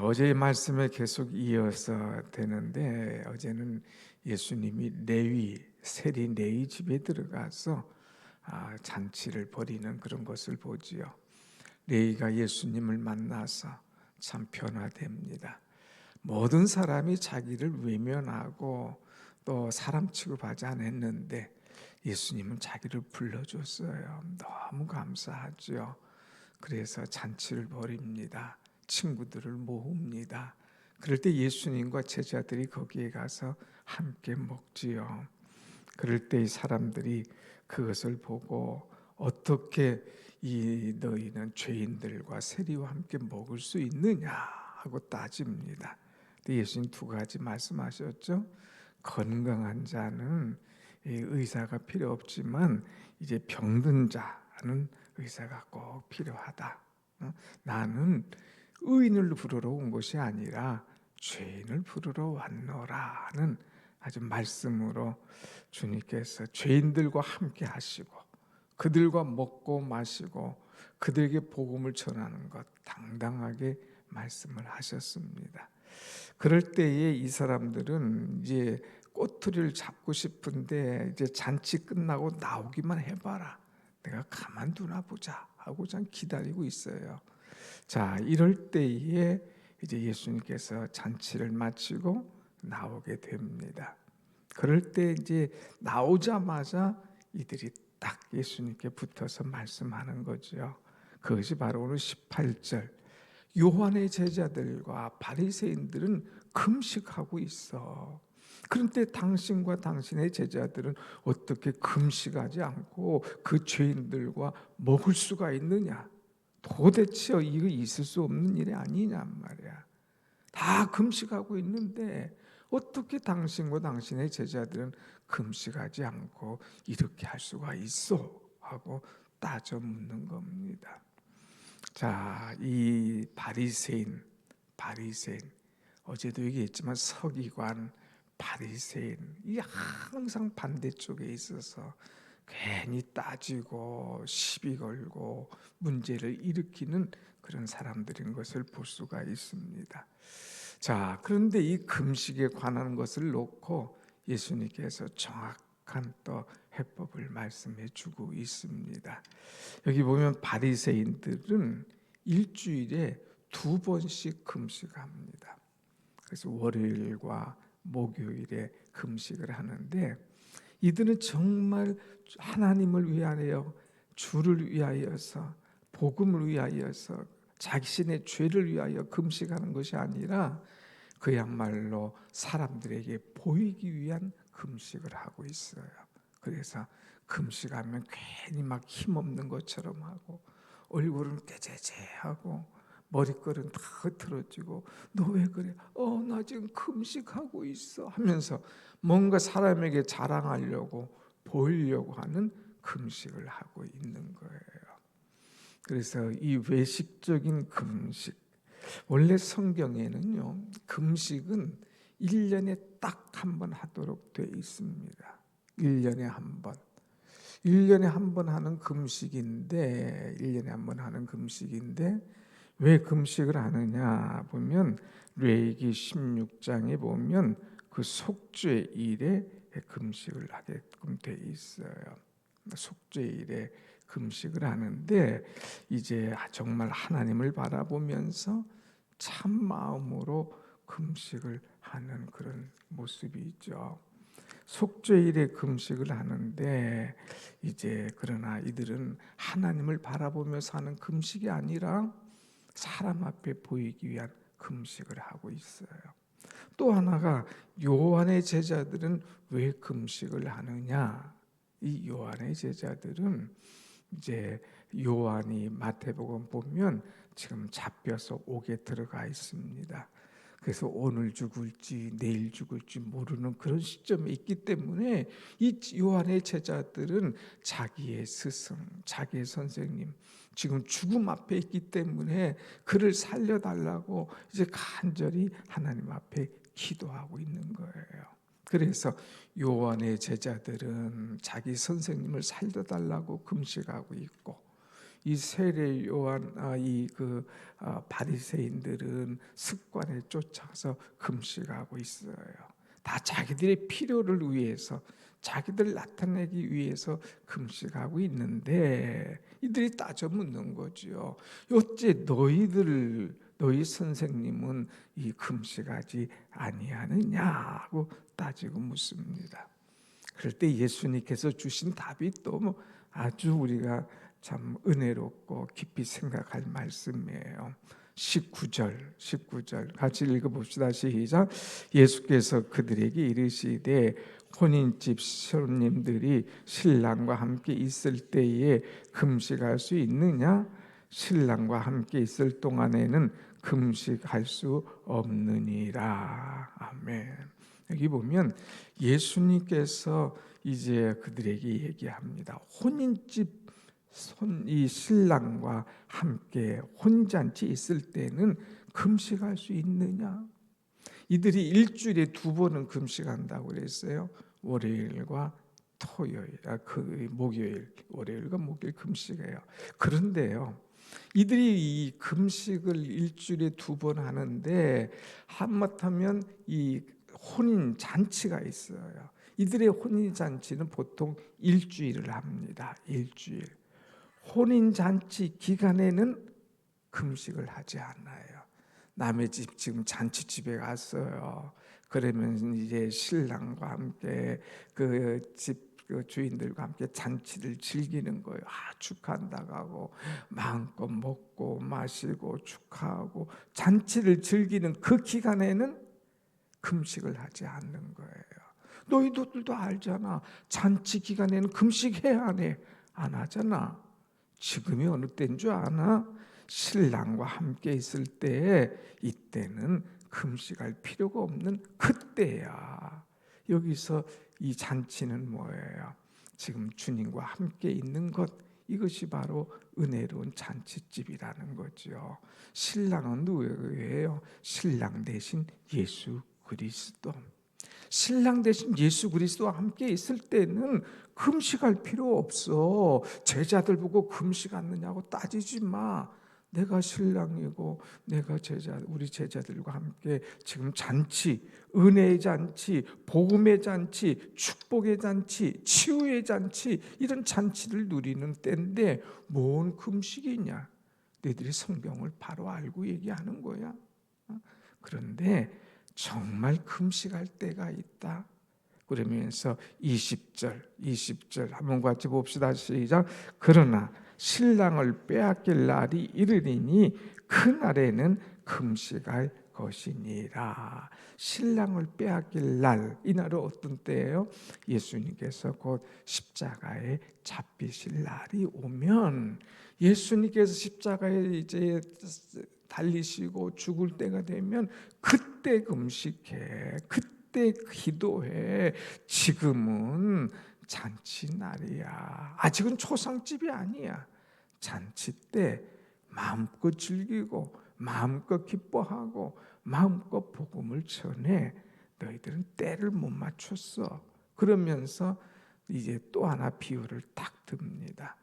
어제의 말씀에 계속 이어서 되는데 어제는 예수님이 세리 레위 집에 들어가서 잔치를 벌이는 그런 것을 보지요. 레위가 예수님을 만나서 참 변화됩니다. 모든 사람이 자기를 외면하고 또 사람 취급하지 않았는데 예수님은 자기를 불러줬어요. 너무 감사하죠. 그래서 잔치를 벌입니다. 친구들을 모읍니다. 그럴 때 예수님과 제자들이 거기에 가서 함께 먹지요. 그럴 때 이 사람들이 그것을 보고 어떻게 너희는 죄인들과 세리와 함께 먹을 수 있느냐 하고 따집니다. 근데 예수님 두 가지 말씀하셨죠. 건강한 자는 의사가 필요 없지만 이제 병든 자는 의사가 꼭 필요하다. 나는 의인을 부르러 온 것이 아니라 죄인을 부르러 왔노라는 아주 말씀으로 주님께서 죄인들과 함께 하시고 그들과 먹고 마시고 그들에게 복음을 전하는 것 당당하게 말씀을 하셨습니다. 그럴 때에 이 사람들은 이제 꼬투리를 잡고 싶은데 이제 잔치 끝나고 나오기만 해봐라. 내가 가만두나 보자 하고 참 기다리고 있어요. 자, 이럴 때에 이제 예수님께서 잔치를 마치고 나오게 됩니다. 그럴 때 이제 나오자마자 이들이 딱 예수님께 붙어서 말씀하는 거죠. 그것이 바로 오늘 18절. 요한의 제자들과 바리새인들은 금식하고 있어. 그런데 당신과 당신의 제자들은 어떻게 금식하지 않고 그 죄인들과 먹을 수가 있느냐? 도대체 이거 있을 수 없는 일이 아니냔 말이야. 다 금식하고 있는데 어떻게 당신과 당신의 제자들은 금식하지 않고 이렇게 할 수가 있어? 하고 따져 묻는 겁니다. 자, 이 바리새인 어제도 얘기했지만 서기관 바리새인 이 항상 반대쪽에 있어서 괜히 따지고 시비 걸고 문제를 일으키는 그런 사람들인 것을 볼 수가 있습니다. 자, 그런데 이 금식에 관한 것을 놓고 예수님께서 정확한 또 해법을 말씀해 주고 있습니다. 여기 보면 바리새인들은 일주일에 2번씩 금식합니다. 그래서 월요일과 목요일에 금식을 하는데 이들은 정말 하나님을 위하여 주를 위하여서 복음을 위하여서 자신의 죄를 위하여 금식하는 것이 아니라 그야말로 사람들에게 보이기 위한 금식을 하고 있어요. 그래서 금식하면 괜히 막 힘없는 것처럼 하고 얼굴은 깨재재하고 머리결은 다 흐트러지고 너 왜 그래? 나 지금 금식하고 있어 하면서 뭔가 사람에게 자랑하려고 보이려고 하는 금식을 하고 있는 거예요. 그래서 이 외식적인 금식, 원래 성경에는요 금식은 1년에 딱 한 번 하도록 되어 있습니다. 1년에 한 번. 1년에 한 번 하는 금식인데 1년에 한 번 하는 금식인데 왜 금식을 하느냐 보면 레위기 16장에 보면 그 속죄일에 금식을 하게끔 돼 있어요. 속죄일에 금식을 하는데 이제 정말 하나님을 바라보면서 참 마음으로 금식을 하는 그런 모습이 있죠. 속죄일에 금식을 하는데 이제 그러나 이들은 하나님을 바라보면서 하는 금식이 아니라 사람 앞에 보이기 위한 금식을 하고 있어요. 또 하나가 요한의 제자들은 왜 금식을 하느냐? 이 요한의 제자들은 이제 요한이 마태복음 보면 지금 잡혀서 옥에 들어가 있습니다. 그래서 오늘 죽을지 내일 죽을지 모르는 그런 시점에 있기 때문에 이 요한의 제자들은 자기의 스승, 자기의 선생님 지금 죽음 앞에 있기 때문에 그를 살려달라고 이제 간절히 하나님 앞에 기도하고 있는 거예요. 그래서 요한의 제자들은 자기 선생님을 살려달라고 금식하고 있고 이 세례 요한 이그 바리새인들은 습관에 쫓아서 금식하고 있어요. 다 자기들의 필요를 위해서, 자기들 나타내기 위해서 금식하고 있는데 이들이 따져 묻는 거죠. 어째 너희 선생님은 이 금식하지 아니하느냐고 따지고 묻습니다. 그럴 때 예수님께서 주신 답이 또 뭐 아주 우리가 참 은혜롭고 깊이 생각할 말씀이에요. 19절 같이 읽어봅시다. 시작. 예수께서 그들에게 이르시되 혼인집 손님들이 신랑과 함께 있을 때에 금식할 수 있느냐? 신랑과 함께 있을 동안에는 금식할 수 없느니라. 아멘. 여기 보면 예수님께서 이제 그들에게 얘기합니다. 혼인집 이 신랑과 함께 혼잔치 있을 때는 금식할 수 있느냐? 이들이 일주일에 2번은 금식한다고 그랬어요. 월요일과 토요일, 목요일, 월요일과 목요일 금식해요. 그런데요, 이들이 이 금식을 일주일에 2번 하는데 하마터면 이 혼인 잔치가 있어요. 이들의 혼인 잔치는 보통 일주일을 합니다. 일주일. 혼인 잔치 기간에는 금식을 하지 않아요. 남의 집 지금 잔치집에 갔어요. 그러면 이제 신랑과 함께 그 집 그 주인들과 함께 잔치를 즐기는 거예요. 축하한다고 하고 마음껏 먹고 마시고 축하하고 잔치를 즐기는 그 기간에는 금식을 하지 않는 거예요. 너희들도 알잖아. 잔치 기간에는 금식해야 하네. 안 하잖아. 지금이 어느 때인 줄 아나? 신랑과 함께 있을 때 이때는 금식할 필요가 없는 그때야. 여기서 이 잔치는 뭐예요? 지금 주님과 함께 있는 것, 이것이 바로 은혜로운 잔치집이라는 거죠. 신랑은 누구예요? 신랑 대신 예수 그리스도. 신랑 대신 예수 그리스도와 함께 있을 때는 금식할 필요 없어. 제자들 보고 금식하느냐고 따지지 마. 내가 신랑이고 내가 우리 제자들과 함께 지금 잔치, 은혜의 잔치, 복음의 잔치, 축복의 잔치, 치유의 잔치, 이런 잔치를 누리는 때인데 뭔 금식이냐? 너희들이 성경을 바로 알고 얘기하는 거야. 그런데 정말 금식할 때가 있다. 그러면서 20절 한번 같이 봅시다. 시작. 그러나 신랑을 빼앗길 날이 이르리니 그 날에는 금식할 것이니라. 신랑을 빼앗길 날, 이 날은 어떤 때예요? 예수님께서 곧 십자가에 잡히실 날이 오면, 예수님께서 십자가에 이제 달리시고 죽을 때가 되면 그때 금식해, 그때 기도해. 지금은 잔치 날이야. 아직은 초상집이 아니야. 잔치 때 마음껏 즐기고 마음껏 기뻐하고 마음껏 복음을 전해. 너희들은 때를 못 맞췄어. 그러면서 이제 또 하나 비유를 딱 듭니다.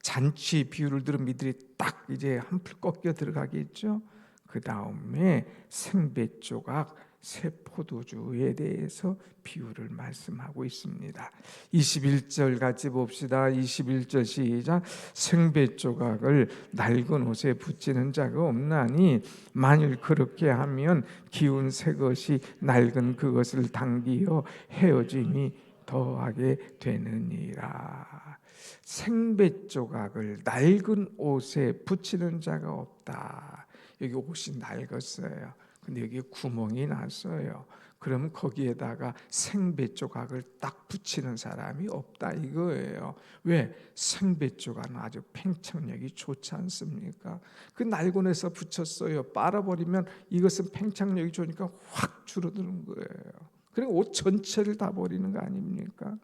잔치 비유를 들은 이들이 딱 이제 한풀 꺾여 들어가겠죠. 그 다음에 생배 조각, 새 포도주에 대해서 비유를 말씀하고 있습니다. 21절 같이 봅시다. 21절 시작. 생배 조각을 낡은 옷에 붙이는 자가 없나니 만일 그렇게 하면 기운 새 것이 낡은 그것을 당기어 헤어짐이 더하게 되느니라. 생배 조각을 낡은 옷에 붙이는 자가 없다. 여기 옷이 낡았어요. 근데 여기 구멍이 났어요. 그러면 거기에다가 생배 조각을 딱 붙이는 사람이 없다 이거예요. 왜? 생배 조각은 아주 팽창력이 좋지 않습니까? 그 낡은 옷에 붙였어요. 빨아버리면 이것은 팽창력이 좋으니까 확 줄어드는 거예요. 그리고 옷 전체를 다 버리는 거 아닙니까?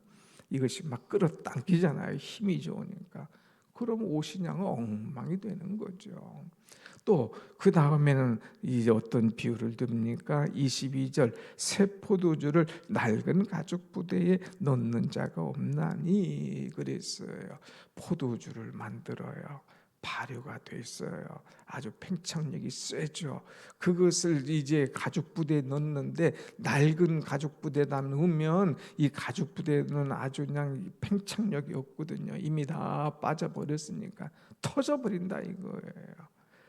이것이 막 끌어당기잖아요. 힘이 좋으니까. 그럼 옷이 그냥 엉망이 되는 거죠. 또 그 다음에는 이제 어떤 비유를 듭니까? 22절 새 포도주를 낡은 가죽 부대에 넣는 자가 없나니 그랬어요. 포도주를 만들어요. 발효가 돼 있어요. 아주 팽창력이 세죠. 그것을 이제 가죽 부대에 넣는데 낡은 가죽 부대에다 넣으면 이 가죽 부대는 아주 그냥 팽창력이 없거든요. 이미 다 빠져버렸으니까 터져버린다 이거예요.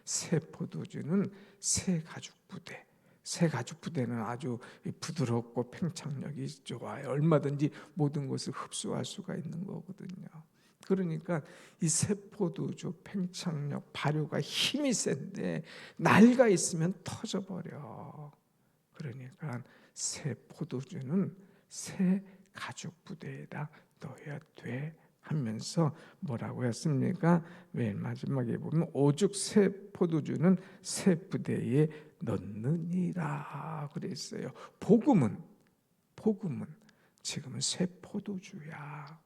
새 포도주는 새 가죽 부대. 새 가죽 부대는 아주 부드럽고 팽창력이 좋아요. 얼마든지 모든 것을 흡수할 수가 있는 거거든요. 그러니까 이 새 포도주 팽창력, 발효가 힘이 센데 나이가 있으면 터져버려. 그러니까 새 포도주는 새 가죽 부대에다 넣어야 돼 하면서 뭐라고 했습니까? 맨 마지막에 보면 오죽 새 포도주는 새 부대에 넣느니라 그랬어요. 복음은 지금은 새 포도주야.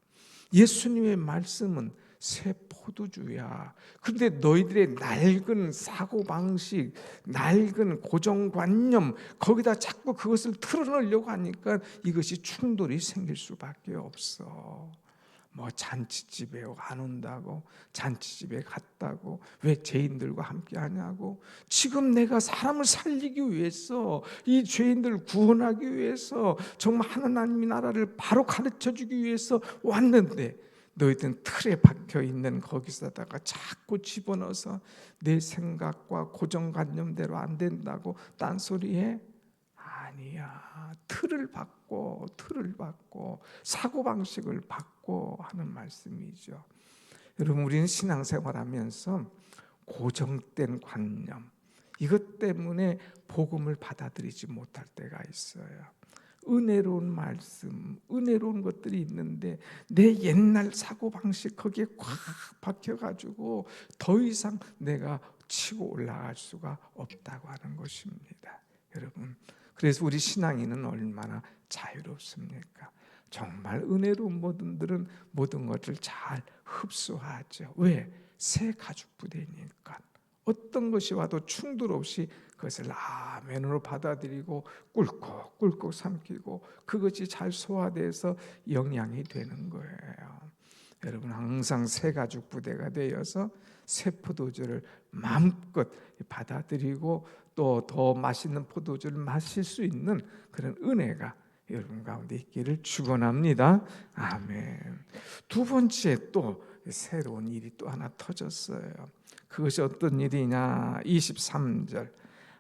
예수님의 말씀은 새 포도주야. 그런데 너희들의 낡은 사고방식, 낡은 고정관념, 거기다 자꾸 그것을 틀어넣으려고 하니까 이것이 충돌이 생길 수밖에 없어. 뭐 잔치집에 안 온다고, 잔치집에 갔다고, 왜 죄인들과 함께 하냐고. 지금 내가 사람을 살리기 위해서, 이 죄인들을 구원하기 위해서, 정말 하나님의 나라를 바로 가르쳐주기 위해서 왔는데 너희들은 틀에 박혀있는 거기서다가 자꾸 집어넣어서 내 생각과 고정관념대로 안 된다고 딴소리해? 아니야. 틀을 받고 사고방식을 받고 하는 말씀이죠. 여러분, 우리는 신앙생활하면서 고정된 관념, 이것 때문에 복음을 받아들이지 못할 때가 있어요. 은혜로운 말씀, 은혜로운 것들이 있는데 내 옛날 사고방식 거기에 꽉 박혀가지고 더 이상 내가 치고 올라갈 수가 없다고 하는 것입니다. 여러분, 그래서 우리 신앙인은 얼마나 자유롭습니까? 정말 은혜로운 분들은 모든 것을 잘 흡수하죠. 왜? 새 가죽 부대니까. 어떤 것이 와도 충돌 없이 그것을 아멘으로 받아들이고 꿀꺽꿀꺽 삼키고 그것이 잘 소화돼서 영양이 되는 거예요. 여러분, 항상 새 가죽 부대가 되어서 새 포도주를 마음껏 받아들이고 또 더 맛있는 포도주를 마실 수 있는 그런 은혜가 여러분 가운데 있기를 축원합니다. 아멘. 두 번째 또 새로운 일이 또 하나 터졌어요. 그것이 어떤 일이냐? 23절.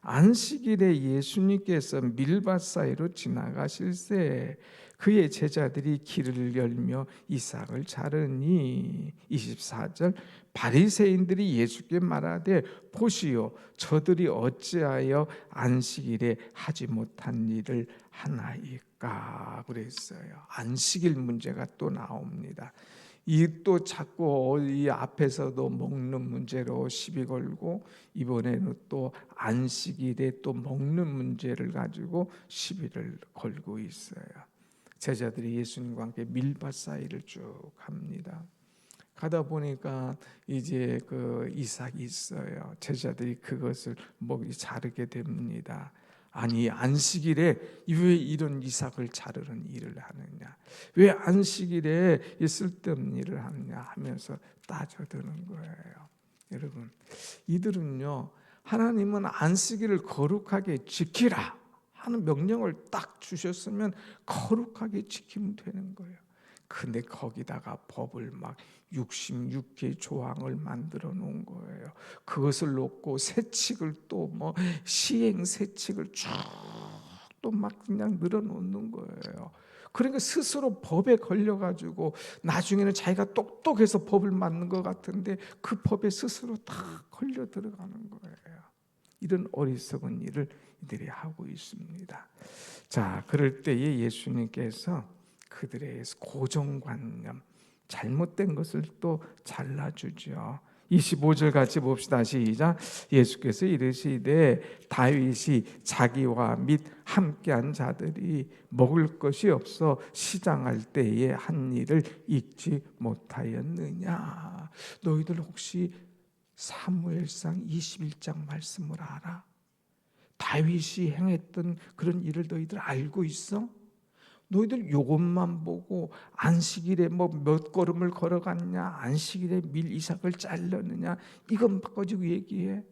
안식일에 예수님께서 밀밭 사이로 지나가실새 그의 제자들이 길을 열며 이삭을 자르니. 24절. 바리새인들이 예수께 말하되 보시오, 저들이 어찌하여 안식일에 하지 못한 일을 하나이까 그랬어요. 안식일 문제가 또 나옵니다. 이 또 자꾸 이 앞에서도 먹는 문제로 시비 걸고 이번에는 또 안식일에 또 먹는 문제를 가지고 시비를 걸고 있어요. 제자들이 예수님과 함께 밀밭 사이를 쭉 갑니다. 가다 보니까 이제 그 이삭이 있어요. 제자들이 그것을 자르게 됩니다. 아니, 안식일에 왜 이런 이삭을 자르는 일을 하느냐, 왜 안식일에 쓸데없는 일을 하느냐 하면서 따져드는 거예요. 여러분, 이들은요, 하나님은 안식일을 거룩하게 지키라 하는 명령을 딱 주셨으면 거룩하게 지키면 되는 거예요. 근데 거기다가 법을 막 66개 조항을 만들어 놓은 거예요. 그것을 놓고 세칙을 또 시행 세칙을 쭉 또 막 그냥 늘어 놓는 거예요. 그러니까 스스로 법에 걸려 가지고 나중에는 자기가 똑똑해서 법을 만든 것 같은데 그 법에 스스로 다 걸려 들어가는 거예요. 이런 어리석은 일을 이들이 하고 있습니다. 자, 그럴 때에 예수님께서 그들의 고정관념, 잘못된 것을 또 잘라주죠. 25절 같이 봅시다. 시작. 예수께서 이르시되 다윗이 자기와 및 함께한 자들이 먹을 것이 없어 시장할 때에 한 일을 잊지 못하였느냐. 너희들 혹시 사무엘상 21장 말씀을 알아? 다윗이 행했던 그런 일을 너희들 알고 있어? 너희들 요것만 보고 안식일에 뭐 몇 걸음을 걸어갔냐, 안식일에 밀 이삭을 잘랐느냐, 이것 가지고 얘기해.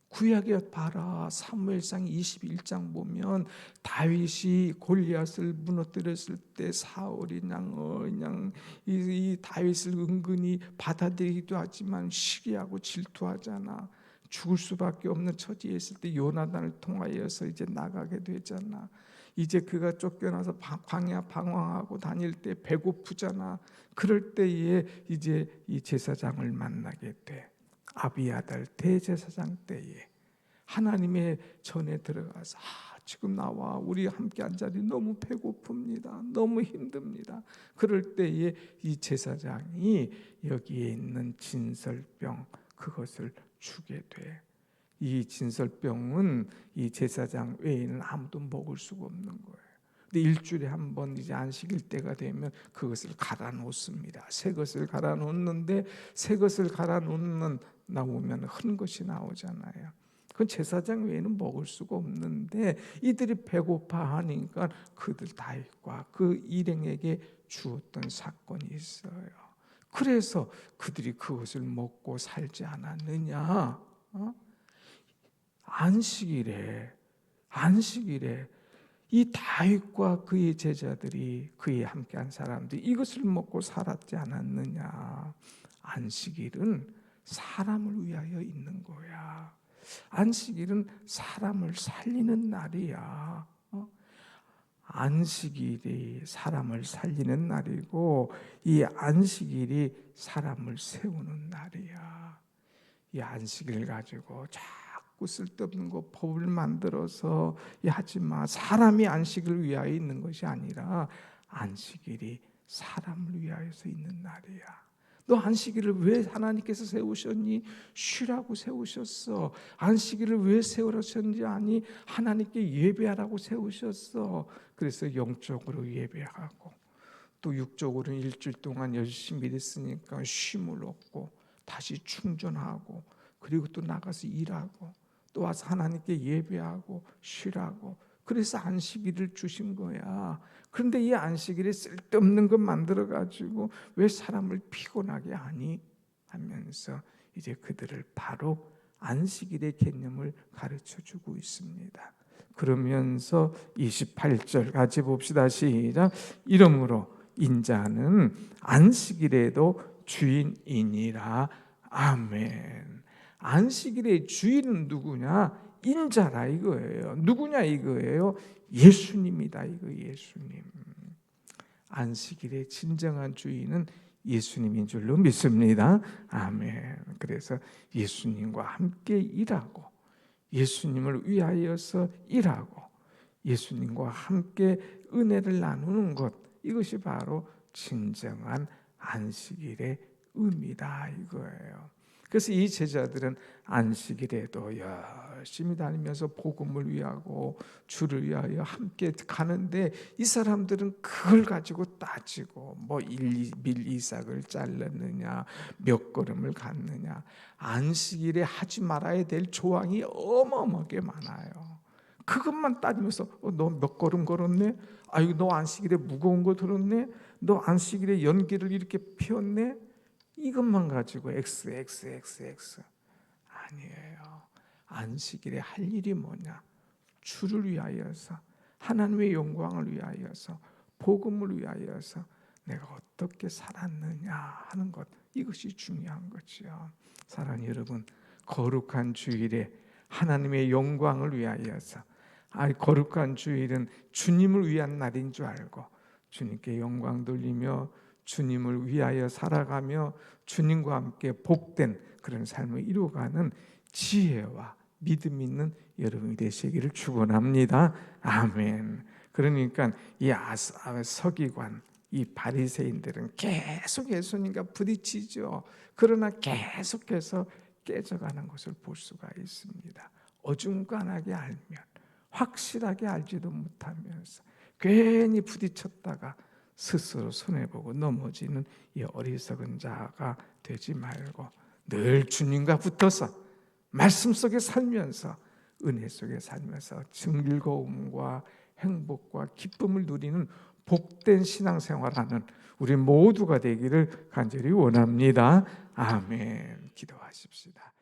구약에 봐라. 사무엘상 21장 보면 다윗이 골리앗을 무너뜨렸을 때 사울이 그냥 이 다윗을 은근히 받아들이기도 하지만 시기하고 질투하잖아. 죽을 수밖에 없는 처지에 있을 때 요나단을 통하여서 이제 나가게 되잖아. 이제 그가 쫓겨나서 광야 방황하고 다닐 때 배고프잖아. 그럴 때에 이제 이 제사장을 만나게 돼. 아비아달 대제사장 때에 하나님의 전에 들어가서 지금 나와 우리 함께 한 자리 너무 배고픕니다. 너무 힘듭니다. 그럴 때에 이 제사장이 여기에 있는 진설병 그것을 주게 돼. 이 진설병은 이 제사장 외에는 아무도 먹을 수가 없는 거예요. 근데 일주일에 한 번 이제 안식일 때가 되면 그것을 갈아 놓습니다. 새 것을 갈아 놓는데 새 것을 갈아 놓는 나오면 흔 것이 나오잖아요. 그건 제사장 외에는 먹을 수가 없는데 이들이 배고파하니까 그들 다윗과 그 일행에게 주었던 사건이 있어요. 그래서 그들이 그것을 먹고 살지 않았느냐? 안식일에 이 다윗과 그의 제자들이 그에 함께한 사람들이 이것을 먹고 살았지 않았느냐? 안식일은 사람을 위하여 있는 거야. 안식일은 사람을 살리는 날이야. 안식일이 사람을 살리는 날이고 이 안식일이 사람을 세우는 날이야. 이 안식일 가지고 자꾸 쓸데없는 거 법을 만들어서 하지 마. 사람이 안식을 위하여 있는 것이 아니라 안식일이 사람을 위하여서 있는 날이야. 너 안식일을 왜 하나님께서 세우셨니? 쉬라고 세우셨어. 안식일을 왜 세우셨는지 아니? 하나님께 예배하라고 세우셨어. 그래서 영적으로 예배하고 또 육적으로는 일주일 동안 열심히 일했으니까 쉼을 얻고 다시 충전하고 그리고 또 나가서 일하고 또 와서 하나님께 예배하고 쉬라고. 그래서 안식일을 주신 거야. 그런데 이 안식일에 쓸데없는 것 만들어 가지고 왜 사람을 피곤하게 하니? 하면서 이제 그들을 바로 안식일의 개념을 가르쳐 주고 있습니다. 그러면서 28절 같이 봅시다. 시작. 이러므로 인자는 안식일에도 주인이니라. 아멘. 안식일의 주인은 누구냐? 인자라 이거예요. 누구냐 이거예요? 예수님이다 이거. 예수님. 안식일의 진정한 주인은 예수님인 줄로 믿습니다. 아멘. 그래서 예수님과 함께 일하고 예수님을 위하여서 일하고 예수님과 함께 은혜를 나누는 것, 이것이 바로 진정한 안식일의 의미다 이거예요. 그래서 이 제자들은 안식일에도 열심히 다니면서 복음을 위하고 주를 위하여 함께 가는데 이 사람들은 그걸 가지고 따지고 뭐 밀 이삭을 잘랐느냐 몇 걸음을 갔느냐. 안식일에 하지 말아야 될 조항이 어마어마하게 많아요. 그것만 따지면서 너 몇 걸음 걸었네? 아유 너 안식일에 무거운 거 들었네? 너 안식일에 연기를 이렇게 피웠네? 이것만 가지고 X 아니에요. 안식일에 할 일이 뭐냐? 주를 위하여서 하나님의 영광을 위하여서 복음을 위하여서 내가 어떻게 살았느냐 하는 것, 이것이 중요한 거지요. 사랑하는 여러분, 거룩한 주일에 하나님의 영광을 위하여서 거룩한 주일은 주님을 위한 날인 줄 알고 주님께 영광 돌리며 주님을 위하여 살아가며 주님과 함께 복된 그런 삶을 이루어가는 지혜와 믿음 있는 여러분이 되시기를 축원합니다. 아멘. 그러니까 이 서기관, 이 바리새인들은 계속 예수님과 부딪히죠. 그러나 계속해서 깨져가는 것을 볼 수가 있습니다. 어중간하게 알면, 확실하게 알지도 못하면서 괜히 부딪혔다가 스스로 손해보고 넘어지는 이 어리석은 자가 되지 말고 늘 주님과 붙어서 말씀 속에 살면서 은혜 속에 살면서 즐거움과 행복과 기쁨을 누리는 복된 신앙생활하는 우리 모두가 되기를 간절히 원합니다. 아멘. 기도하십시다.